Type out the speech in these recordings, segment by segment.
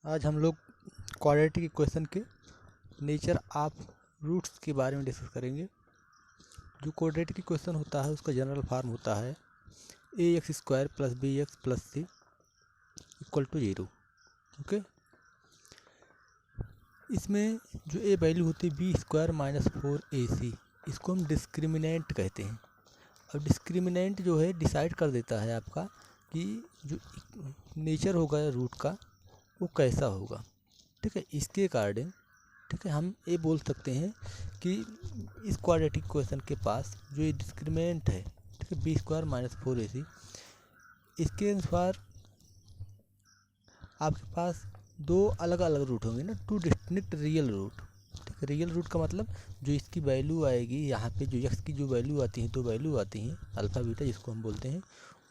आज हम लोग क्वाड्रेटिक इक्वेशन के नेचर ऑफ रूट्स के बारे में डिस्कस करेंगे। जो क्वाड्रेटिक इक्वेशन होता है उसका जनरल फॉर्म होता है ax² + bx + c = 0। ओके, इसमें जो a वैल्यू होती है b² - 4ac, इसको हम डिस्क्रिमिनेंट कहते हैं। अब डिस्क्रिमिनेंट जो है डिसाइड कर देता है आपका कि जो नेचर होगा रूट का वो कैसा होगा। ठीक है, इसके अकॉर्डिंग ठीक है हम ये बोल सकते हैं कि इस क्वाड्रेटिक इक्वेशन के पास जो ये डिस्क्रिमिनेंट है ठीक है b² - 4ac, इसके अनुसार आपके पास दो अलग अलग रूट होंगे ना, टू डिस्टिंक्ट रियल रूट। ठीक है, रियल रूट का मतलब जो इसकी वैल्यू आएगी यहाँ पे, जो x की जो वैल्यू आती है, दो वैल्यू आती हैं अल्फ़ा बीटा जिसको हम बोलते हैं,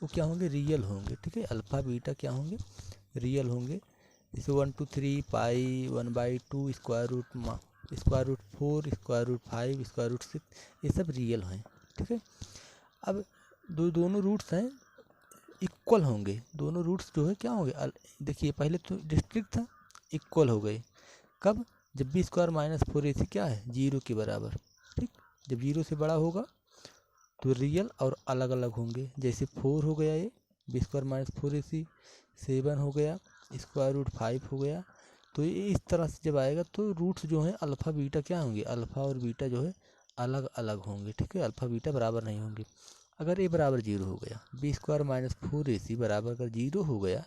वो क्या होंगे, रियल होंगे। ठीक है, अल्फ़ा बीटा क्या होंगे, रियल होंगे। जैसे 1 2 3 पाई 1/2 √4 √5 √6, ये सब रियल हैं। ठीक है, अब दोनों रूट्स हैं इक्वल होंगे। दोनों रूट्स जो है क्या होंगे, देखिए पहले तो डिस्ट्रिक्ट था, इक्वल हो गए। कब, जब b² - 4ac क्या है, 0 के बराबर। ठीक, जब 0 से बड़ा होगा तो रियल और अलग अलग होंगे। जैसे 4 हो गया, ये b² - 4ac, 7 हो गया, √5 हो गया। तो ये इस तरह से जब आएगा तो रूट्स जो हैं अल्फ़ा बीटा क्या होंगे, अल्फ़ा और बीटा जो है अलग अलग होंगे। ठीक है, अल्फ़ा बीटा बराबर नहीं होंगे। अगर a बराबर 0 हो गया, b² - 4ac बराबर अगर 0 हो गया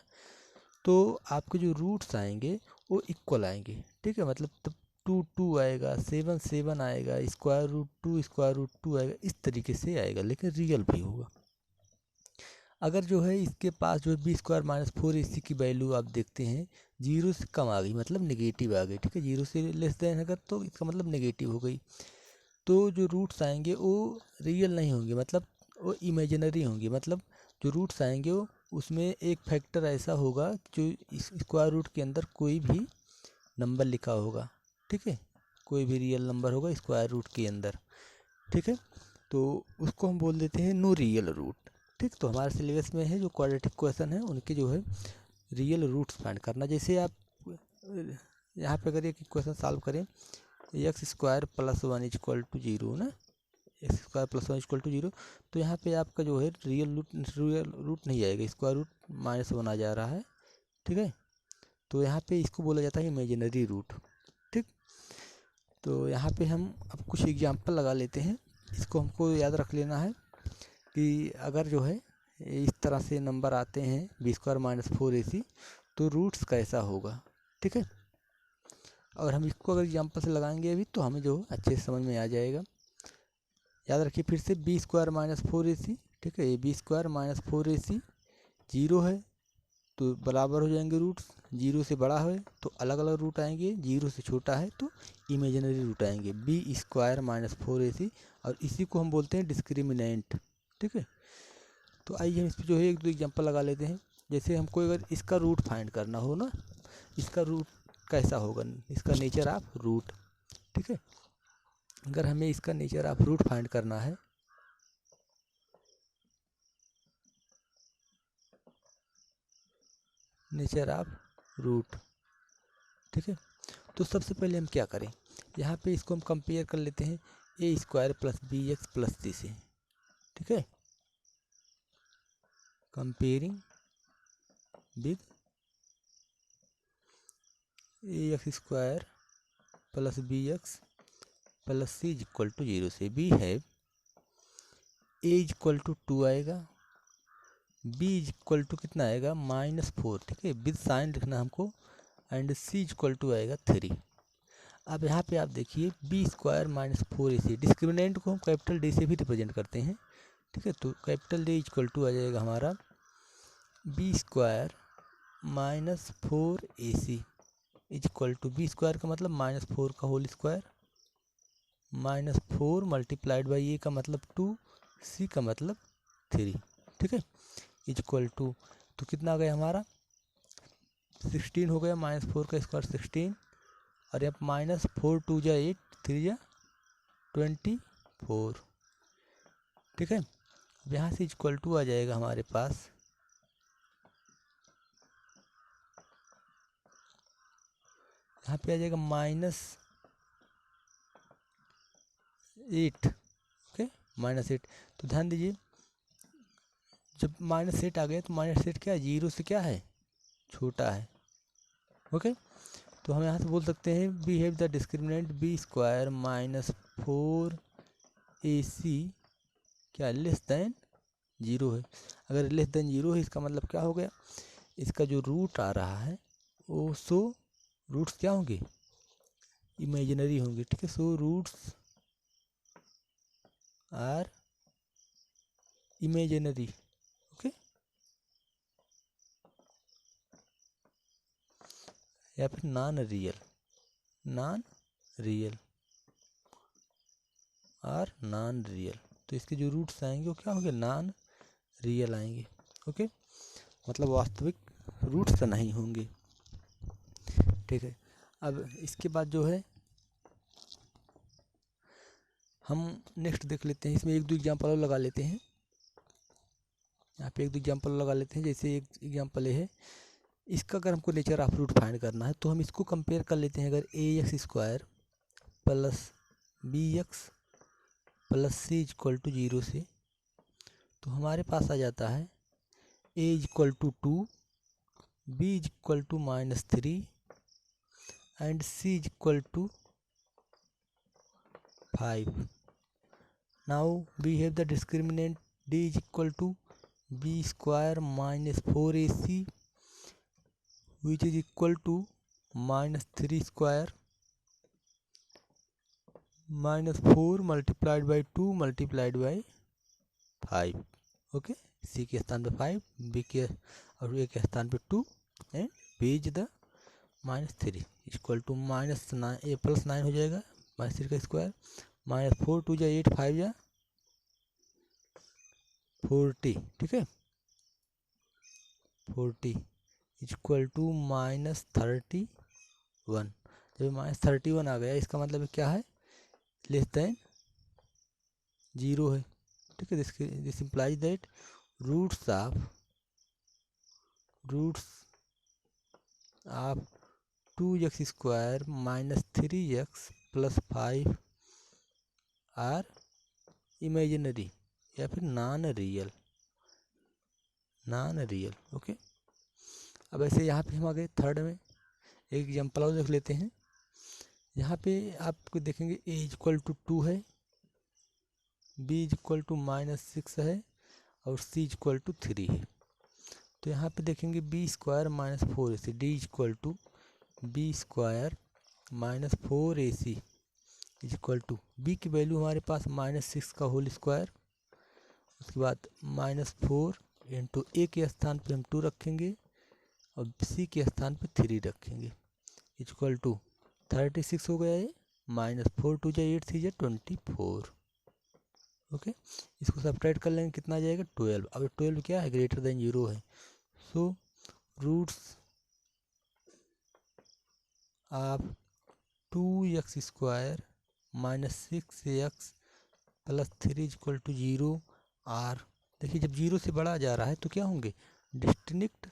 तो आपके जो रूट्स आएंगे वो इक्वल आएंगे। ठीक है, मतलब तब 2 2 आएगा, 7 7 आएगा, √2 आएगा, इस तरीके से आएगा, लेकिन रियल भी होगा। अगर जो है इसके पास जो b² - 4ac की वैल्यू आप देखते हैं 0 से कम आ गई, मतलब नेगेटिव आ गई। ठीक है, 0 से लेस देन अगर, तो इसका मतलब नेगेटिव हो गई, तो जो रूट्स आएंगे वो रियल नहीं होंगे, मतलब वो इमेजिनरी होंगे। मतलब जो रूट्स आएंगे वो उसमें एक फैक्टर ऐसा होगा जो इस स्क्वायर रूट के अंदर कोई भी नंबर लिखा होगा। ठीक है, कोई भी रियल नंबर होगा स्क्वायर रूट के अंदर। ठीक है, तो उसको हम बोल देते हैं नो रियल रूट। ठीक, तो हमारे सिलेबस में है जो क्वाड्रेटिक क्वेश्चन है उनके जो है रियल रूट्स फाइंड करना। जैसे आप यहाँ पे अगर एक इक्वेशन सॉल्व करें, x² + 1 = 0 ना, x² + 1 = 0, तो यहाँ पे आपका जो है रियल रूट नहीं आएगा, स्क्वायर रूट -1 आ जा रहा है। ठीक है, तो यहाँ पे इसको बोला जाता है इमेजिनरी रूट। ठीक, तो यहाँ पे हम अब कुछ एग्जांपल लगा लेते हैं। इसको हमको याद रख लेना है कि अगर जो है इस तरह से नंबर आते हैं b² - 4ac तो रूट्स कैसा होगा। ठीक है, और हम इसको अगर एग्जांपल से लगाएंगे अभी तो हमें जो अच्छे से समझ में आ जाएगा। याद रखिए फिर से b² - 4ac। ठीक है, ये b² - 4ac 0 है तो बराबर हो जाएंगे रूट्स। 0 से बड़ा है तो अलग अलग रूट आएंगे, 0 से छोटा है तो इमेजिनरी रूट आएंगे, b² - 4ac, और इसी को हम बोलते हैं डिस्क्रिमिनेंट। ठीक है, तो आइए हम इस पर जो है एक दो एग्जांपल लगा लेते हैं। जैसे हमको अगर इसका रूट फाइंड करना हो ना, इसका रूट कैसा होगा, इसका नेचर ऑफ रूट। ठीक है, अगर हमें इसका नेचर ऑफ रूट फाइंड करना है, नेचर ऑफ रूट, ठीक है, तो सबसे पहले हम क्या करें, यहाँ पे इसको हम कंपेयर कर लेते हैं a² + bx + c से। ठीक है, comparing with ax² + bx + c = 0 से b है a = 2 आएगा, b = कितना आएगा, -4। ठीक है, विद साइन लिखना हमको, एंड c = आएगा 3। अब यहाँ पे आप देखिए b² - 4ac, डिस्क्रिमिनेंट को हम कैपिटल D से भी रिप्रेजेंट करते हैं। ठीक है, तो कैपिटल D = आ जाएगा हमारा b² - 4ac b² का मतलब -4 का होल स्क्वायर, -4 × a का मतलब 2, c का मतलब 3। ठीक है, = तो कितना आ गया हमारा, 16 हो गया, -4 का स्क्वायर 16, और यहाँ -4 2 जा 8, 3 जा 24। ठीक है, अब यहाँ से = आ जाएगा हमारे पास यहाँ पे आ जाएगा -8, ओके -8। तो ध्यान दीजिए जब -8 आ गया तो -8 क्या है, 0 से क्या है, छोटा है, ओके। तो हम यहाँ से बोल सकते हैं we have the discriminant b² - 4ac क्या लेस देन 0 है। अगर लेस देन 0 है इसका मतलब क्या हो गया, इसका जो रूट आ रहा है वो रूट्स क्या होंगे, इमेजिनरी होंगे, ठीक है। So roots are imaginary, okay. या फिर नॉन रियल और नॉन रियल, तो इसके जो रूट्स आएंगे वो क्या होंगे, नॉन रियल आएंगे, ओके। मतलब वास्तविक रूट्स तो नहीं होंगे, ठीक है। अब इसके बाद जो है हम नेक्स्ट देख लेते हैं, इसमें एक दो एग्जाम्पल और लगा लेते हैं। यहाँ पे एक दो एग्जाम्पल लगा लेते हैं। जैसे एक एग्जाम्पल है, इसका अगर हमको नेचर ऑफ रूट फाइंड करना है तो हम इसको कंपेयर कर लेते हैं। अगर ax² + bx + c = 0 से, तो हमारे पास आ जाता है a = 2, b = -3 and c = 5। Now we have the discriminant d = b² - 4ac which is equal to -3² - 4 multiplied by 2 multiplied by 5, okay. c के स्थान पे 5, b के और a के स्थान पे 2 and b is the -3 equal to -9 a + 9 हो जाएगा, -3 का स्क्वायर, -4 2 जा 8 5 जा 40, ठीक है। 40 इक्वल टू -31। जब -31 आ गया इसका मतलब क्या है, लेस देन 0 है, ठीक है। This implies that roots of 2x² - 3x + 5 are imaginary या फिर नॉन रियल, ओके। अब ऐसे यहाँ पे हम आ गए थर्ड में, एक एग्जाम्पल और देख लेते हैं। यहाँ पे आपको देखेंगे a = 2 है, b = -6 है और c = 3 है। तो यहाँ पे देखेंगे b² - 4ac, d = b² - 4ac equal to b की वैल्यू हमारे पास -6 का होल स्क्वायर, उसके बाद -4 इंटू a के स्थान पे हम 2 रखेंगे और c के स्थान पे 3 रखेंगे, इक्वल टू 36 हो गया है, -4 2 जा 8 3 जा 24, ओके। इसको सब्ट्रैक्ट कर लेंगे, कितना आ जाएगा 12। अब 12 क्या है, ग्रेटर देन 0 है। So roots of 2x² - 6x + 3 = 0 are, देखिए जब 0 से बड़ा जा रहा है तो क्या होंगे, डिस्टिंक्ट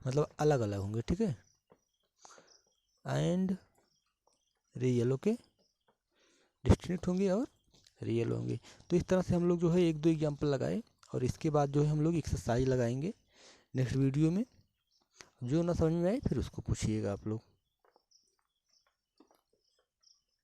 मतलब अलग अलग होंगे, ठीक है, एंड रियल, ओके। डिस्टिंक्ट होंगे और रियल होंगे। तो इस तरह से हम लोग जो है एक दो एग्जाम्पल लगाए और इसके बाद जो है हम लोग एक्सरसाइज लगाएंगे नेक्स्ट वीडियो में। जो ना समझ में आए फिर उसको पूछिएगा आप लोग।